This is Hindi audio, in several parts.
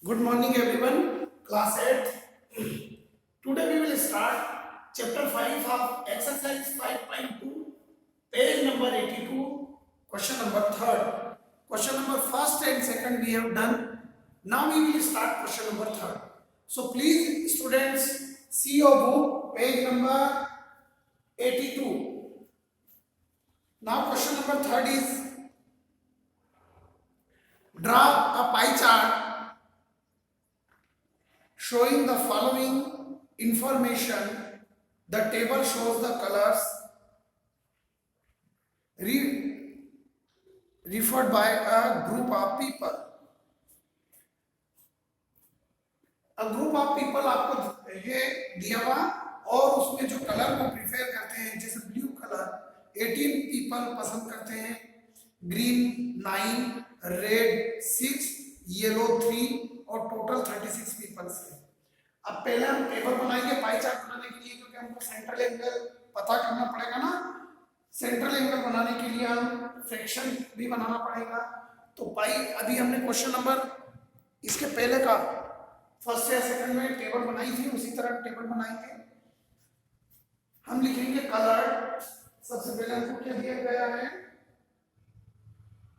Good morning everyone, class 8. Today we will start chapter 5 of exercise 5.2, page number 82, question number 3rd. Question number 1st and 2nd we have done. Now we will start question number 3rd. So please students see your book, page number 82. Now question number 3rd is draw a pie chart showing the following information. The table shows the colors referred by a group of people. A group of people आपको ये दिया हुआ और उसमें जो कलर को प्रिफेयर करते हैं, जैसे ब्लू कलर 18 पीपल पसंद करते हैं, ग्रीन 9, रेड 6, येलो 3 और टोटल 36 पीपल्स हैं. अब पहले हम टेबल बनाएंगे पाई चार्ट बनाने के लिए, क्योंकि हमको सेंट्रल एंगल पता करना पड़ेगा ना. सेंट्रल एंगल बनाने के लिए हम फ्रैक्शन भी बनाना पड़ेगा. तो पाई अभी हमने क्वेश्चन नंबर इसके पहले का फर्स्ट या सेकंड में टेबल बनाई थी, उसी तरह टेबल बनाएंगे. हम लिखेंगे कलर. सबसे पहले हमको क्या दिया गया है,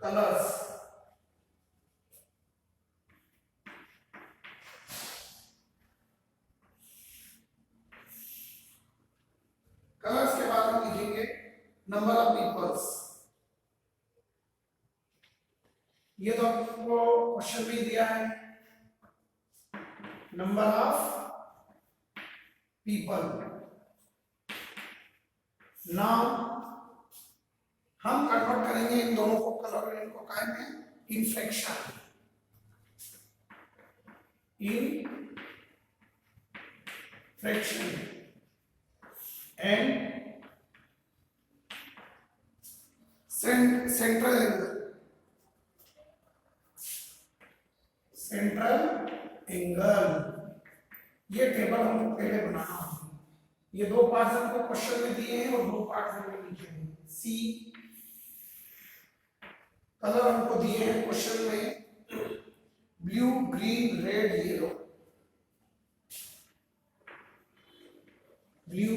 कलर्स. कलर्स के बाद हम लिखेंगे नंबर ऑफ पीपल्स. ये तो आपको क्वेश्चन में दिया है, नंबर ऑफ पीपल. नाउ हम कन्वर्ट करेंगे इन दोनों को, कलर और इनको काय में, in fraction. In fraction and central angle. Central angle ये टेबल हमको पहले बनाना होगा. ये दो पार्ट्स हमको क्वेश्चन में दिए हैं और दो पार्ट्स हमने लिखे हैं. सी कलर हमको दिए हैं क्वेश्चन में, blue, green, red, yellow. Blue,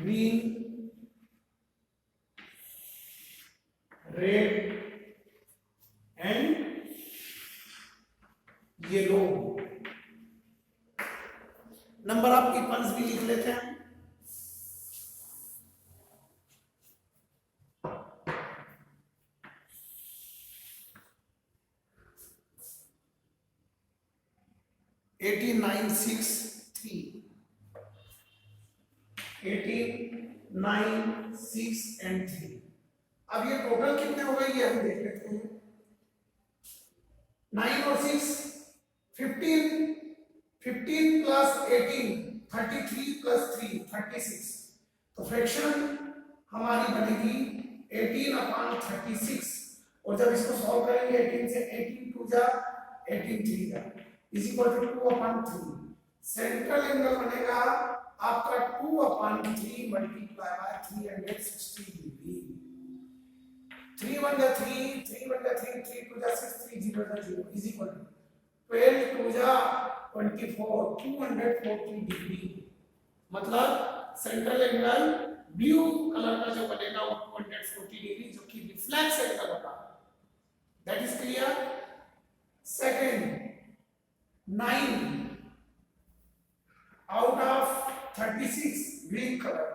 green, red and yellow. Number of peoples भी लिख लेते हैं. Eighty 9 6 3 18 9 6 and 3. अब ये टोटल कितने हो गए ये हम देख लेते हैं. 9 और 6 15 प्लस 18 33 प्लस 3 36. तो फ्रैक्शन हमारी बनेगी 18/36. और जब इसको सॉल्व करेंगे 18 से 18 2 जा 18 3 जा is equal to 2/3. Central angle बनेगा आपका 2/3 मल्टीप्लाई बाय 360 डिग्री. 3 1 जा 3 3 1 जा 3 3 2 जा 6 3 0 जा 0 इज इक्वल टू 12 2 जा 24 240 डिग्री. मतलब सेंट्रल एंगल ब्लू कलर का जो बनेगा वो 240 डिग्री, जो कि रिफ्लेक्स एंगल होगा. That is clear. Second 9 out of 36 green color.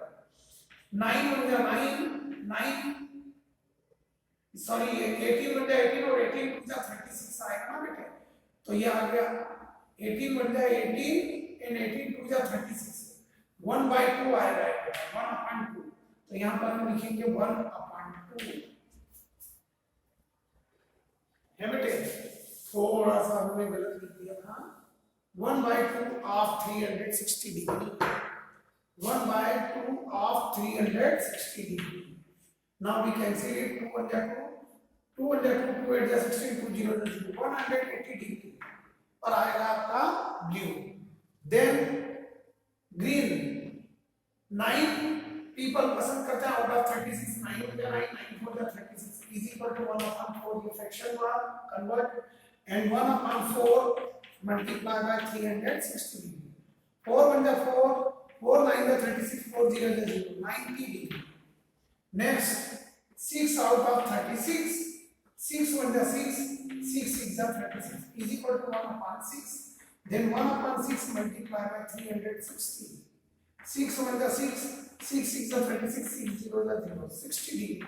9 बन गया 9 सॉरी 18 बन गया 18 और 18 टू जा 36 आएगा ना बेटे. तो ये आ गया 18 बन गया 18 एंड 18 टू जा 36. 1/2 आएगा 1/2. तो यहाँ पर हम लिखेंगे 1/2 है बेटे. थोड़ा सा हमने गलत लिख दिया था. 1/2 of 360 degree. 1/2 of 360 degree. Now we can say it 2 under 2 under 2 2 8 जा 16 2 0 0 180 degree पर आएगा आपका ब्लू. देन ग्रीन 9 पीपल पसंद करते हैं आउट ऑफ 36. 9 हो गया 9 9 4 जा 36. is equal to 1 upon 4 ये fraction हुआ convert and 1 upon 4 multiply by 360 degree 4 1 4 4 9 36 4 0 0 90 degree next 6 out of 36 6 1 6 6 6 36 is equal to 1 upon 6 then 1 upon 6 multiply by 360 6 1 6 6 6 36 6 0 0 60 degree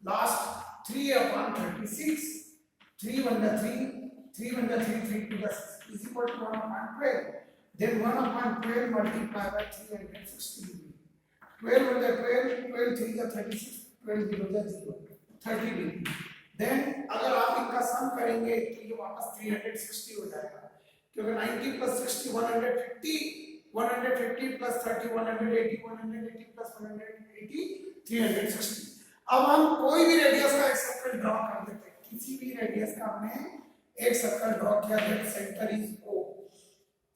last 3 upon 36 3 1 3 3 1 3 3 2 is equal to 1 upon 12 then 1 upon 12 multiply by 360 degree 12 1 12 12 3 36 12 0 0 30 degree then अगर आप इनका सम करेंगे तो ये वापस 360 हो जाएगा क्योंकि 90 plus 60 150 plus 30 180 180 plus 180 360 अब हम कोई भी रेडियस का एक सर्कल ड्रॉ कर देते हैं किसी भी रेडियस का हमने एक सर्कल ड्रॉ किया दैट सेंटर इज O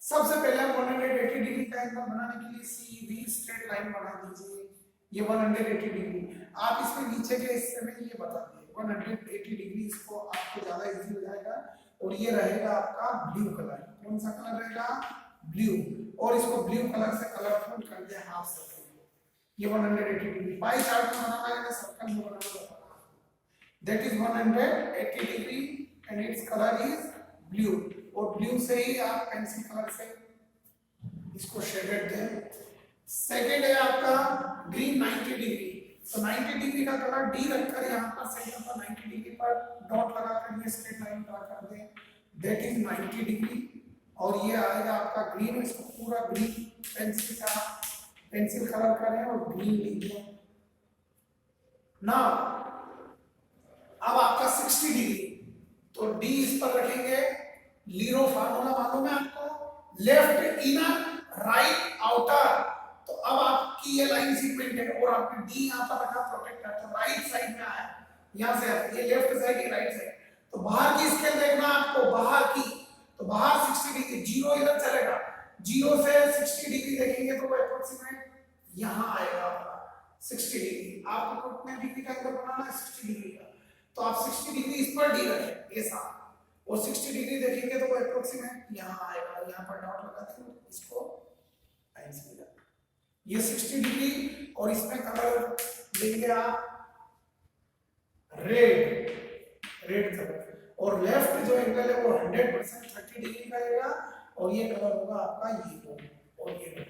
सबसे पहले हम 180 डिग्री का एंगल बनाने के लिए सीधी स्ट्रेट लाइन बना दीजिए ये 180 डिग्री आप इसमें नीचे के हिस्से में ये बता दिए 180 डिग्री इसको आपको ज्यादा इजी हो जाएगा और ये रहेगा आपका ब्लू कलर कौन सा कलर रहेगा ब्लू और इसको ब्लू कलर से कलरफुल कर दिया हाफ सर्कल ये 180 डिग्री पाई चार्ट में बनाना है सर्कल में बनाना होगा that is 180 degree and its colour is blue और ब्लू से ही आप पेंसिल कलर से इसको शेडेड दें सेकंड है आपका ग्रीन 90 डिग्री तो 90 डिग्री का कलर डी रखकर यहाँ पर सेंटर पर 90 डिग्री पर डॉट लगाकर ये स्ट्रेट लाइन ड्रा कर दें दैट इज 90 डिग्री और ये आएगा आपका ग्रीन इसको पूरा ग्रीन पेंसिल कलर करें और ग्रीन लिखें ना अब आपका 60 डिग्री तो डी इस पर रखेंगे लीरो फार्मूला मालूम है आपको लेफ्ट इनर राइट आउटर तो अब आपकी ये लाइन सीक्वेंट है और आपने डी यहाँ पर रखा प्रोटेक्टर तो राइट साइड में आया यहाँ से ये लेफ्ट साइड ये राइट साइड तो बाहर की स्केल देखना आपको बाहर की तो बाहर 60 डिग्री जीरो इधर चलेगा जीरो से 60 डिग्री देखेंगे तो वो अप्रोक्सीमेट यहाँ आएगा आपका 60 डिग्री आपको कितने डिग्री का एंगल बनाना है 60 डिग्री का तो आप 60 डिग्री इस पर डी रखें ये साथ और 60 डिग्री देखेंगे तो वो अप्रोक्सीमेट यहाँ आएगा यहाँ पर डॉट लगाते हो इसको लाइन से मिला ये 60 डिग्री और इसमें कलर देंगे आप रेड कलर और लेफ्ट जो एंगल है वो 100% 30 डिग्री का रहेगा और ये कलर होगा आपका येलो और ये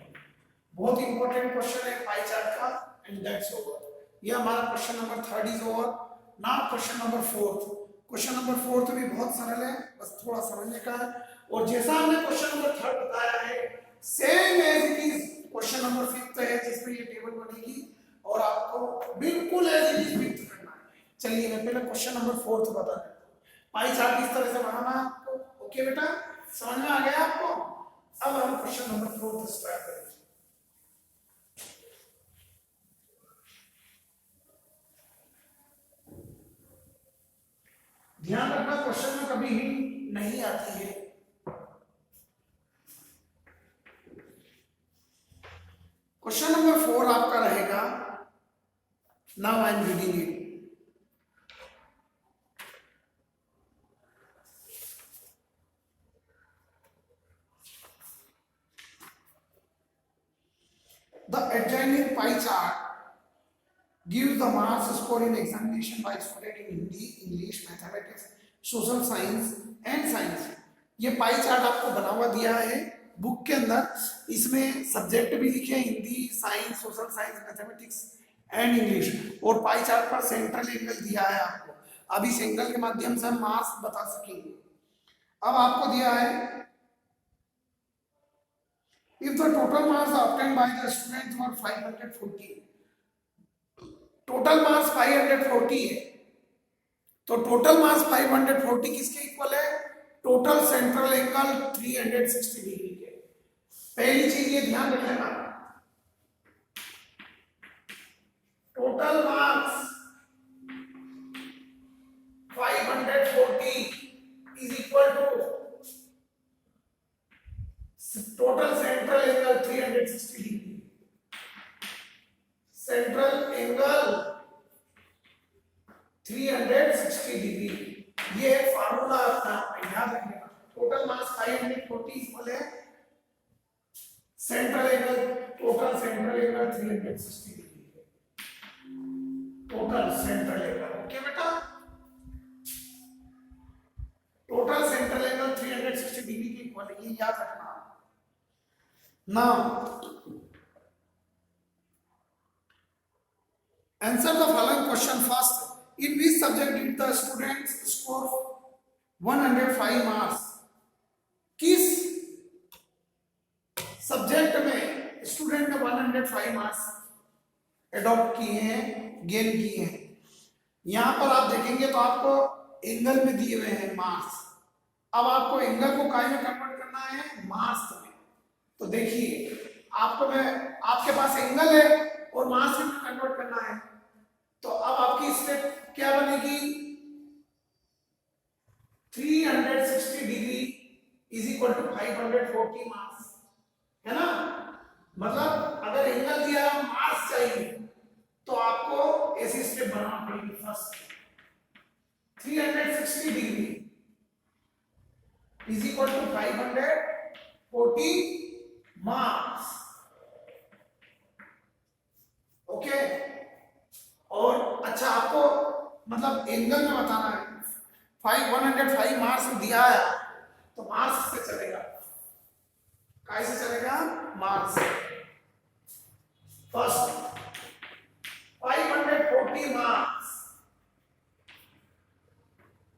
बहुत इंपॉर्टेंट क्वेश्चन है पाई चार्ट का एंड दैट्स ओवर ये हमारा question number 3 is over now question number 4 question number 4 भी बहुत सरल है बस थोड़ा समझने का है और जैसा हमने क्वेश्चन नंबर 3 बताया है same as it is question number 5 है जिसमें ये टेबल बनेगी और आपको बिल्कुल एज इट इज फिट करना है चलिए मैं पहले क्वेश्चन नंबर 4 बता देता हूं पाई चार्ट किस तरह से बनाना है आपको ओके बेटा समझ में आ गया आपको अब हम क्वेश्चन नंबर 4 स्टार्ट करेंगे ध्यान रखना क्वेश्चन में कभी हिंट नहीं आती है क्वेश्चन नंबर 4 आपका रहेगा now I am reading it The adjoining pie chart gives the marks score in examination by student in Hindi, English, Mathematics, Social Science and Science. ये पाई चार्ट आपको बना हुआ दिया है बुक के अंदर इसमें सब्जेक्ट भी लिखे हैं Hindi science social science mathematics and English और पाई चार्ट पर सेंट्रल एंगल दिया है आपको अब इस एंगल के माध्यम से हम मार्क्स बता सकेंगे अब आपको दिया है if the total marks obtained by the students were 540 total marks 540 है तो टोटल मार्क्स 540 किसके इक्वल है टोटल सेंट्रल एंगल 360 डिग्री के पहली चीज ये ध्यान रखना total marks 540 is equal to total central angle 360 degree central angle 360 degree. ये एक फार्मूला अपना याद रखिएगा। टोटल मास 540 इक्वल है central angle, total central angle 360 degree है, टोटल सेंट्रल एंगल। ओके बेटा, टोटल सेंट्रल एंगल 360 डिग्री के इक्वल है, ये याद रखना। Now answer the following question first. In which subject did the students score 105 marks? किस सब्जेक्ट में स्टूडेंट ने 105 मार्क्स एडॉप्ट किए हैं, गेन किए हैं? यहां पर आप देखेंगे तो आपको एंगल में दिए हुए हैं मार्क्स। अब आपको एंगल को काय में कन्वर्ट करना है? मार्क्स में। तो देखिए आपको मैं, आपके पास एंगल है और मार्क्स में कन्वर्ट करना है, तो अब आपकी स्टेप क्या बनेगी? 360 degree is equal to 540 marks, है ना? मतलब अगर एंगल दिया मार्क्स चाहिए तो आपको ऐसी स्टेप बनाना पड़ेगी। First 360 degree is equal to 540 marks. Okay, और अच्छा आपको मतलब एंगल में बताना है। 105 मार्क्स दिया है तो मार्क्स से चलेगा, कैसे चलेगा? Marks. First 540 marks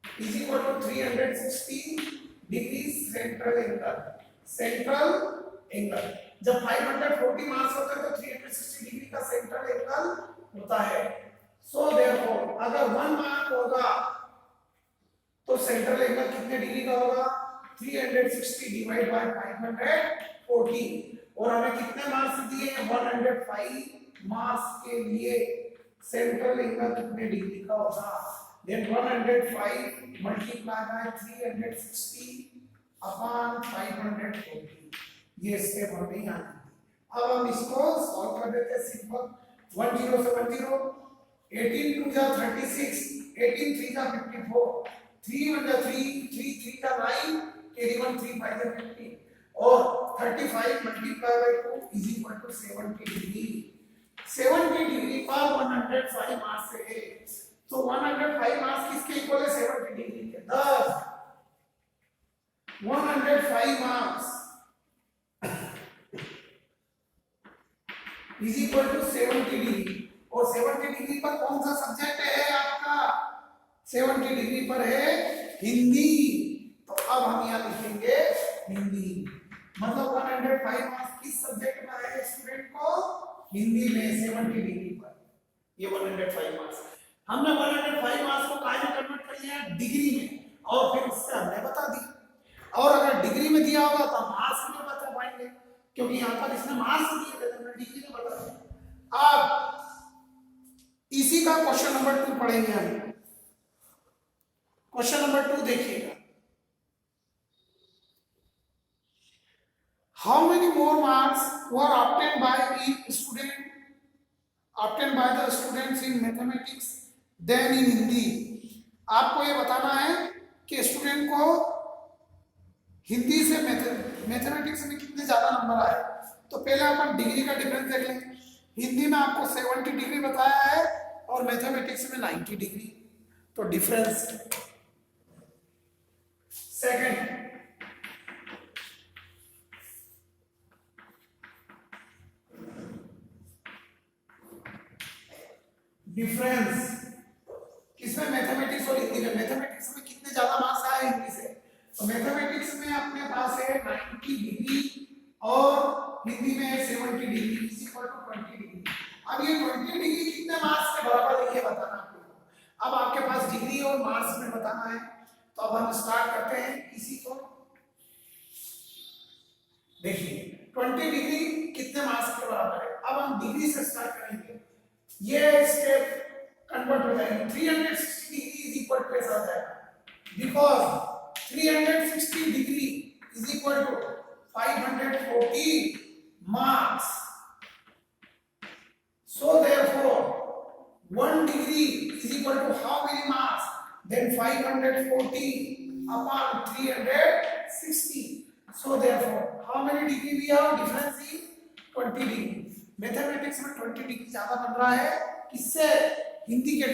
is equal to 360 degree central angle. Central angle जब 540 मार्क्स होता है तो 360 डिग्री का सेंट्रल एंगल होता है। सो देयरफॉर अगर 1 मार्क होगा तो सेंट्रल एंगल कितने डिग्री का होगा? 360 डिवाइड बाय 540। और हमें कितने मार्क्स दिए हैं? 105 मार्क्स के लिए सेंट्रल एंगल कितने डिग्री का होगा? Then 105 multiply by 360 upon 540। ये स्टेप हमें याद है। अब हम इसको सॉल्व कर देते हैं सिंपल। 10 से 10, 18 2 जा 36, 18 3 जा 54, 3 1 जा 3, 3 3 जा 9, कैरी 1 3 5 जा 15 और 35 multiply by 2 is equal to 70 degree. 70 degree पर 105 मार्क्स है, तो 105 मार्क्स किसके इक्वल है? 70 डिग्री के। thus 105 marks is equal to 70 degree. और 70 डिग्री पर कौन सा सब्जेक्ट है आपका? 70 डिग्री पर है हिंदी। तो अब हम यहाँ लिखेंगे हिंदी। मतलब 105 मार्क्स किस सब्जेक्ट में आएगा स्टूडेंट को? हिंदी में 70 डिग्री पर। ये 105 मार्क्स हमने 105 मार्क्स को काय में कन्वर्ट कर लिया? डिग्री में, और फिर उससे हमने बता दी। और अगर डिग्री में दिया होगा तो मार्क्स में बता पाएंगे, क्योंकि यहाँ पर इसने मार्क्स दिए थे तो हमने डिग्री में बता दिया। अब इसी का क्वेश्चन नंबर 2 पढ़ेंगे हम। क्वेश्चन नंबर 2 देखिएगा। How many more marks were obtained by the students in mathematics than in Hindi? आपको ये बताना है कि स्टूडेंट को हिंदी से मैथमेटिक्स में कितने ज्यादा नंबर आए। तो पहले अपन डिग्री का डिफरेंस देख लेंगे। हिंदी में आपको 70 डिग्री बताया है और मैथमेटिक्स में 90 डिग्री, तो डिफरेंस। सेकंड डिफरेंस किसमें? मैथमेटिक्स और हिंदी में। मैथमेटिक्स में कितने ज्यादा मार्क्स आए हिंदी से? तो मैथमेटिक्स में अपने पास है 90 डिग्री और हिंदी में है 70 degree is equal to 20 degree. अब ये 20 डिग्री कितने मार्क्स के बराबर है ये बताना आपको। अब आपके पास डिग्री और मार्क्स में बताना है, तो अब हम स्टार्ट करते हैं इसी को। देखिए 20 डिग्री कितने मार्क्स के बराबर है? अब हम डिग्री से स्टार्ट करेंगे। ये स्टेप कन्वर्ट हो जाएगी। 360 डिग्री इज इक्वल टू ऐसा हो जाएगा, because 360 degree is equal to 540 marks. So therefore 1 degree is equal to how many mass? Then 540 upon 360. So therefore how many degree we have? Difference is 20 degree. Mathematics में 20 डिग्री ज्यादा बन रहा है किससे? हिंदी के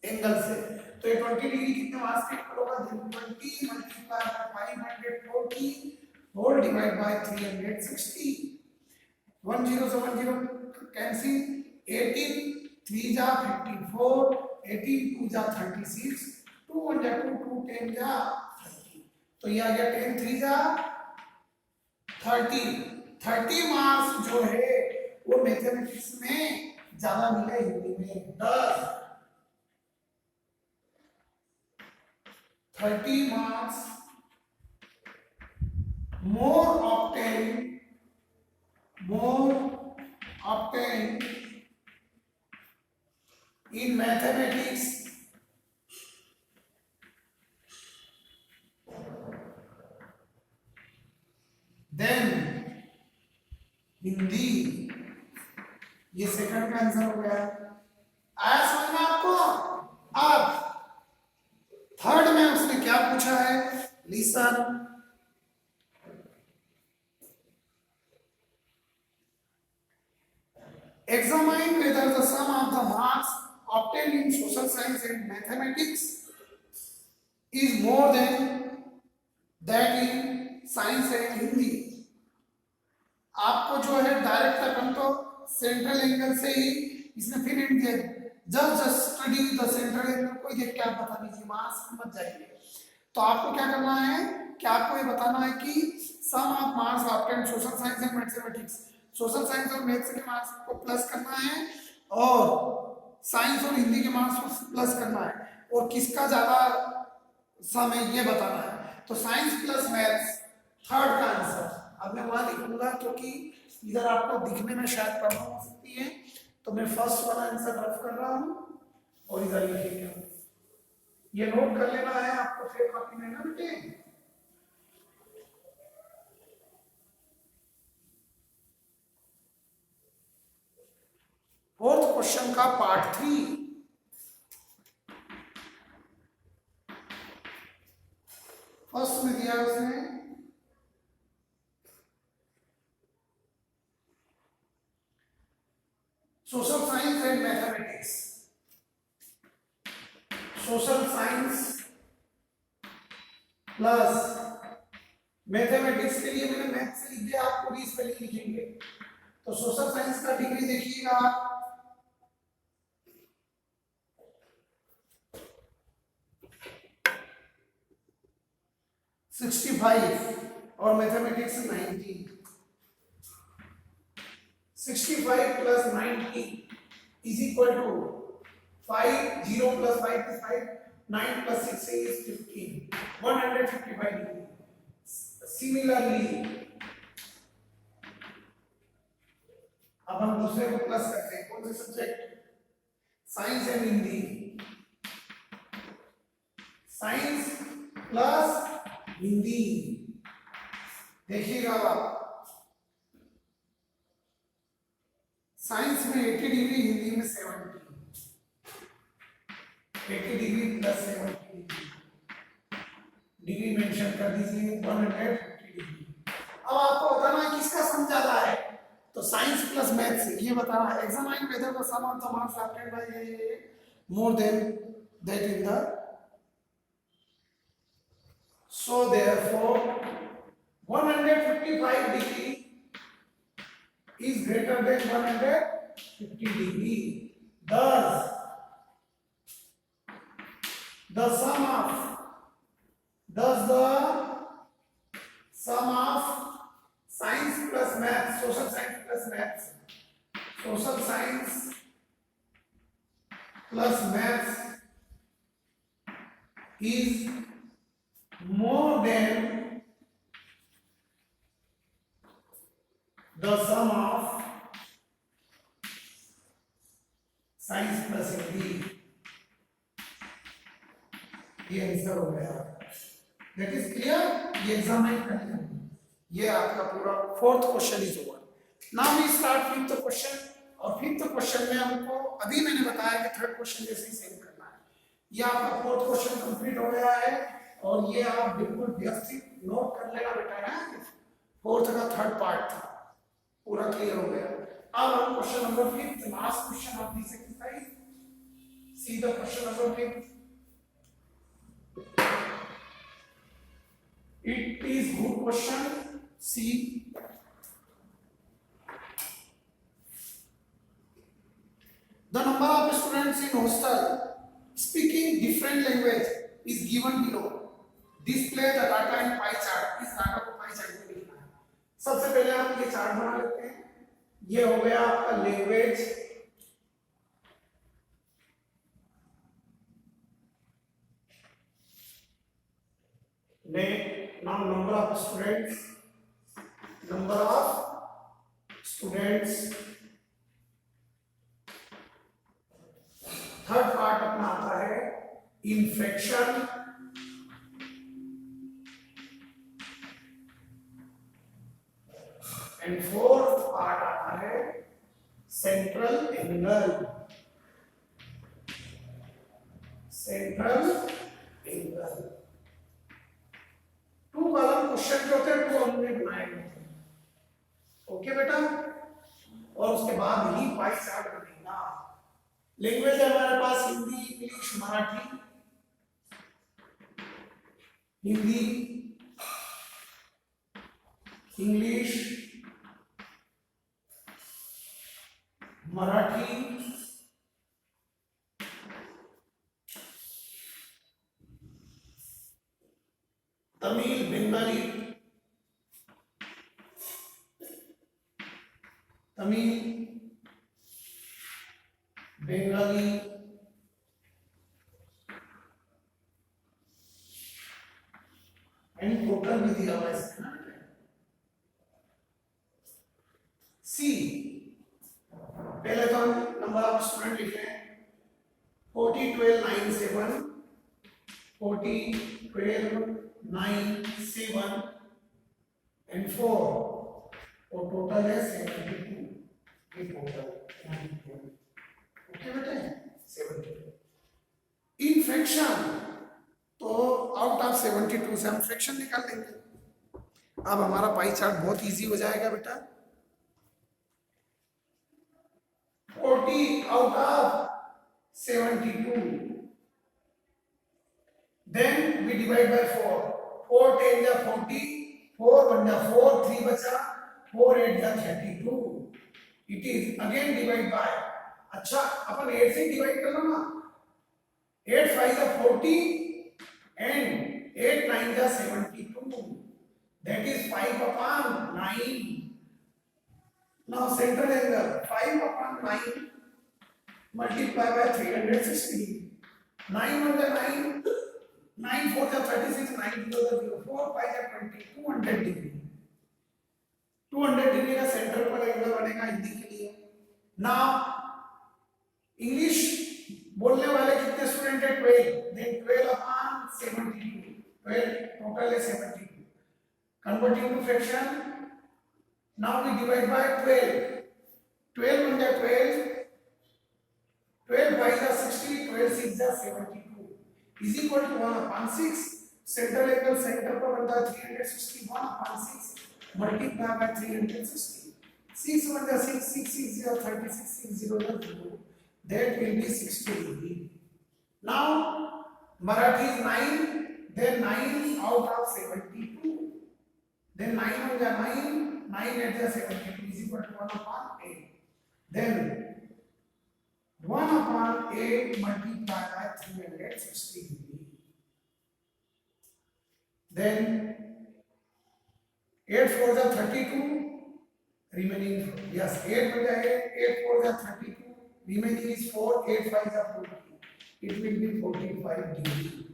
एंगल से। तो ये 20 डिग्री कितने मास के इक्वल होगा? 20 multiply by 540 whole divide by 360। 1 0 से 1 0 कैंसिल, 18 3 जा 54, 18 2 जा 36, 2 1 जा 2, 2 10 जा 30। तो ये आ गया 10 3 जा 30 मार्क्स जो है वो मैथमेटिक्स में ज्यादा मिले, हिंदी में 10। 30 marks more obtained in mathematics then Hindi. ये सेकंड का आंसर हो गया। आया समझ में आपको? अब थर्ड में उसने क्या पूछा है? Listen, examine whether the sum of the marks obtained in social science and mathematics is more than that in science and Hindi। आपको जो है डायरेक्ट अपन तो सेंट्रल एंगल से ही इसने फिर हिंट दिया, just study the central angle को देख के आप बता दीजिए, मार्क्स मत जाइए। तो आपको क्या करना है कि आपको ये बताना है कि sum of marks obtained social science and mathematics, social science और मैथ्स के मार्क्स को प्लस करना है और साइंस और हिंदी के मार्क्स को प्लस करना है, और किसका ज्यादा सम है ये बताना है। तो साइंस प्लस मैथ्स थर्ड का आंसर। अब मैं वहां लिखूंगा क्योंकि इधर आपको दिखने में शायद प्रॉब्लम हो सकती है, तो मैं फर्स्ट वाला आंसर रफ कर रहा हूं और इधर लिखेंगे। ये नोट कर लेना है आपको फिर कॉपी में ना बेटे। फोर्थ क्वेश्चन का पार्ट 3। फर्स्ट में दिया उसने social science and mathematics. Social science plus mathematics के लिए मैंने मैथ से लिख दिया, आपको भी स्पेलिंग लिखेंगे। तो सोशल साइंस का डिग्री देखिएगा 65 और mathematics 90। 65 plus 90 is equal to 5, 0 plus 5 is 5, 9 plus 6 is 15, 155 degree. Similarly, अब हम दूसरे को प्लस करते हैं। कौन से subject? Science and Hindi. Science plus Hindi देखिएगा आप, साइंस में 80 डिग्री, हिंदी में 70, 80 डिग्री प्लस 70 डिग्री मेंशन कर दीजिए, 150 डिग्री। अब आपको बताना है किसका सम ज्यादा है, तो साइंस प्लस मैथ्स ये बताना है। Examine whether the sum of the marks obtained by more than that in the, so therefore 155 degree is greater than 150 degree. Thus, the sum of science plus maths, social science plus maths, social science plus maths is more than the sum of science plus Hindi. ये आंसर हो गया। That is clear. ये एग्जामिन कर लिया। ये आपका पूरा fourth question is over. Now we start fifth question, और फिफ्थ क्वेश्चन में हमको अभी मैंने बताया कि थर्ड क्वेश्चन जैसे ही सेम करना है। ये आपका फोर्थ क्वेश्चन कंप्लीट हो गया है और ये आप बिल्कुल व्यवस्थित नोट कर लेना बेटा है। फोर्थ का थर्ड पार्ट था, पूरा क्लियर हो गया। अब हम question number 5 last question of this exercise, see the question number 5। It is good question. See, the number of students in hostel speaking different language is given below. Display the data in pie chart. इस डाटा को पाई चार्ट में लिखना है। सबसे पहले आप ये चार्ट बना लेते हैं। ये हो गया आपका language, now number of students, third part अपना आता है इन्फेक्शन, एंड फोर्थ पार्ट आता है central angle. Two column question जो होते हैं टू हमने बनाए हुए थे, ओके बेटा। और उसके बाद ही पाई चार्ट बनेगा। लैंग्वेज है हमारे पास Hindi, English, Marathi, Hindi, English, Marathi, Tamil, Bengali, and total भी दिया हुआ है। सी, पहले तो हम नंबर ऑफ स्टूडेंट लिख रहे हैं 40 12 9 7, 40 12 9 7 एंड 4, और टोटल है 72। ये टोटल 92, ओके बेटे 72। इनफ्रैक्शन तो आउट ऑफ 72 से हम फ्रैक्शन निकाल देंगे। अब हमारा पाई चार्ट बहुत इजी हो जाएगा बेटा। 40 out of 72, then we divide by 4, 4 10 जा 40, 4 1 जा 4, 3 बचा, 4 8 जा 32, it is again divide by, अच्छा अपन 8 से डिवाइड कर लो ना, 8 5 जा 40 and 8 9 जा 72, that is 5 upon 9. Now central angle 5 upon 9 multiply by 360. 9 1 is 9, 9 4 is 36, 9 0 is 0, 4 5 is 20, 200 degree. 200 degree का सेंटर पर एंगल बनेगा हिंदी के लिए। Now इंग्लिश बोलने वाले कितने स्टूडेंट है? 12, then 12 upon 72, 12 टोटल है 72. Converting to fraction, now we divide by 12. 12 1 is 12, 12 5 is 60, 12 6 is 72 is equal to 1 upon 6. Central angle center पर बनता है 360, 1 upon 6 multiply by 360. 6 1 is 6, 6 6 is 36, 6 0 is 0. That will be 60 degree. Now Marathi is 9, then 9 out of 72. Then 9 1 is 9, 9 8 is 72 is equal to 1 upon 8. Then 1 upon 8 multiplied by 360 degree. Then 8 4 is 32, remaining, yes, 8 1 is 8, 8 4 is 32, remaining is 4, 8 5 is 40. It will be 45 degree.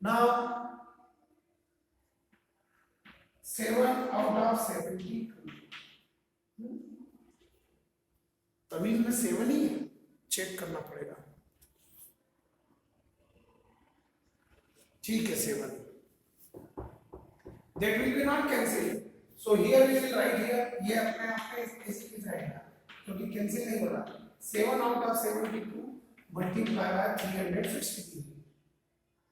Now 7 out of 72. तमीज में 7 ही है, चेक करना पड़ेगा। ठीक है 7, that will be not cancel, so here we will write here, ये अपने आप में इस रहेगा क्योंकि कैंसिल नहीं हो रहा। 7 out of 72 multiply by 360 degree.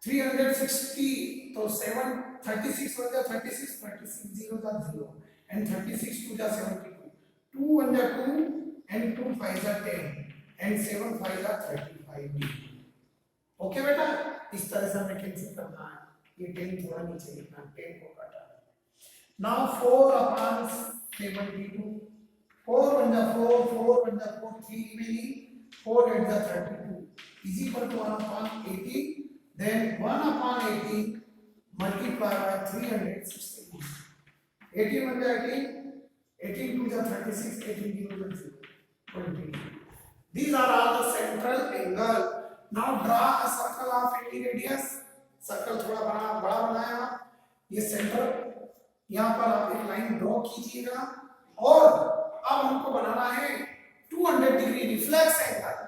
360 तो 7 36 हो जाए 36 36 0 जा 0 and 36 2 जा 72 2 1 जा 2 and 2 5 जा 10 and 7 5 जा 35 degree. ओके बेटा, इस तरह से हमें कैंसिल करना है. ये 10 थोड़ा नीचे लिखना, 10 को काटा. नाउ 4 upon 72 4 1 जा 4 4 1 जा 4 3 remaining 4 8 जा 32 is equal to 1 upon 80. Then 1 upon 80 multiplied by 360. 18 1 जा 18 18 2 जा 36 18 0 जा 20. These are all the central angle. Now draw a circle of 80 radius. Circle थोड़ा बड़ा बनाया. ये सेंटर, यहाँ पर आप एक लाइन ड्रॉ कीजिएगा और अब हमको बनाना है 200 डिग्री रिफ्लेक्स एंगल.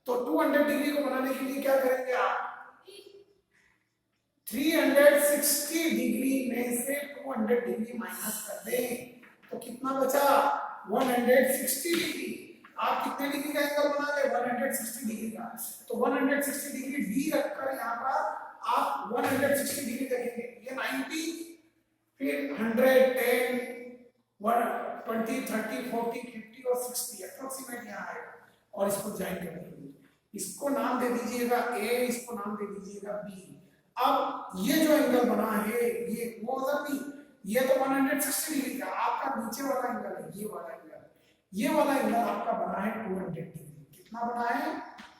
तो 200 डिग्री को बनाने के लिए क्या करेंगे आप, 360 डिग्री में से 200 डिग्री माइनस कर दें तो कितना बचा, 160 डिग्री. आप कितने डिग्री का एंगल बना ले, 160 डिग्री का. तो 160 डिग्री डी रखकर यहाँ पर आप 160 डिग्री देखेंगे. ये 90, फिर 110, 120, 30, 40, 50 और 60 अप्रोक्सीमेट यहाँ आएगा और इसको ज्वाइन कर देंगे. इसको नाम दे दीजिएगा ए, इसको नाम दे दीजिएगा बी. अब ये जो एंगल बना है ये वो उधर नहीं, ये तो 160 डिग्री का. आपका नीचे वाला एंगल है ये वाला एंगल. ये वाला एंगल आपका बना है 200 डिग्री. कितना बना है,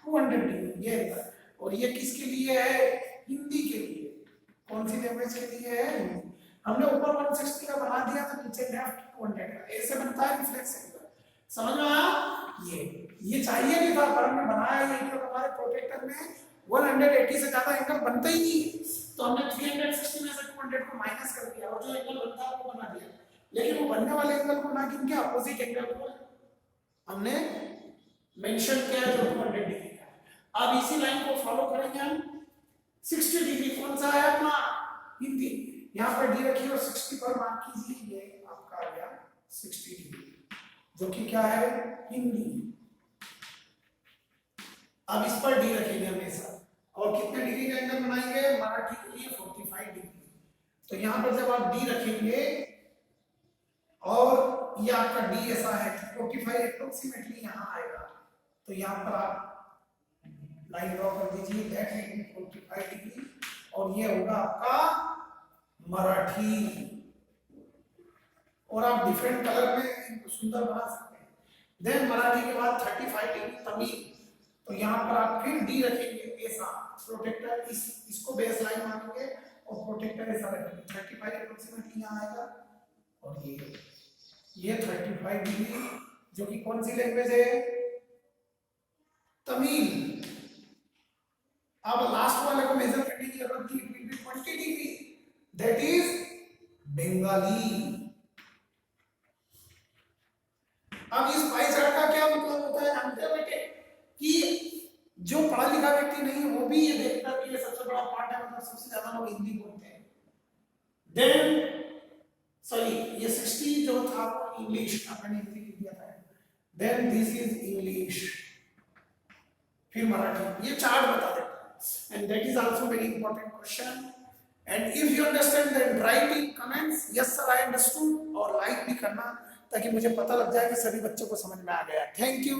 200 डिग्री ये एंगल. और ये किसके लिए है, हिंदी के लिए. कौन सी लैंग्वेज के लिए है, हिंदी. हमने ऊपर 160 का बना दिया तो नीचे लेफ्ट 200 का. ऐसे बनता है रिफ्लेक्स एंगल. समझ में आया. ये चाहिए नहीं था पर हमने बनाया ये क्योंकि हमारे प्रोटेक्टर में 180 से ज्यादा एंगल बनता ही नहीं. तो हमने 360 में से 200 को माइनस कर दिया और जो एंगल बनता है वो बना दिया. लेकिन वो बनने वाले एंगल को ना गिन के अपोजिट एंगल को हमने मेंशन किया जो 200 डिग्री का. अब इसी लाइन को फॉलो करेंगे हम. 60 डिग्री कौन सा है अपना, हिंदी. यहाँ पर डी रखिए और 60 पर मार्क कीजिए. ये आपका आ गया 60 डिग्री जो कि क्या है, हिंदी. अब इस पर डी रखेंगे हमेशा. और कितने डिग्री का एंगल बनाएंगे, मराठी के लिए 45 डिग्री. तो यहाँ पर जब आप डी रखेंगे और ये आपका डी ऐसा है 45 अप्रोक्सीमेटली यहाँ आएगा. तो यहाँ पर आप लाइन ड्रॉ कर दीजिए, दैट विल बी 45 डिग्री और ये होगा आपका मराठी. और आप डिफरेंट कलर में इनको सुंदर बना सकते हैं. देन मराठी के बाद 35 डिग्री तमिल. तो यहाँ पर आप फिर डी रखेंगे ऐसा. प्रोटेक्टर इसको बेस लाइन मानेंगे और प्रोटेक्टर ऐसा रखेंगे. 35 अप्रोक्सीमेटली यहाँ आएगा. और ये 35 डिग्री जो कि कौन सी लैंग्वेज है, तमिल. अब लास्ट वाले को मेजर करने की जरूरत नहीं, it will be 20 degree, that is Bengali. अब इस पाई चार्ट का क्या मतलब होता है, जानते हैं बेटे कि जो पढ़ा लिखा व्यक्ति नहीं है वो भी ये देखता है कि ये सबसे बड़ा पार्ट है, मतलब सबसे ज्यादा लोग हिंदी बोलते हैं. देन सॉरी ये 60 जो था वो इंग्लिश, आपने हिंदी लिख दिया था. देन दिस इज इंग्लिश, फिर मराठी. ये चार्ट बता देता है. And that is also very important question. And if you understand then write in comments yes sir I understood, और लाइक भी करना ताकि मुझे पता लग जाए कि सभी बच्चों को समझ में आ गया. Thank you.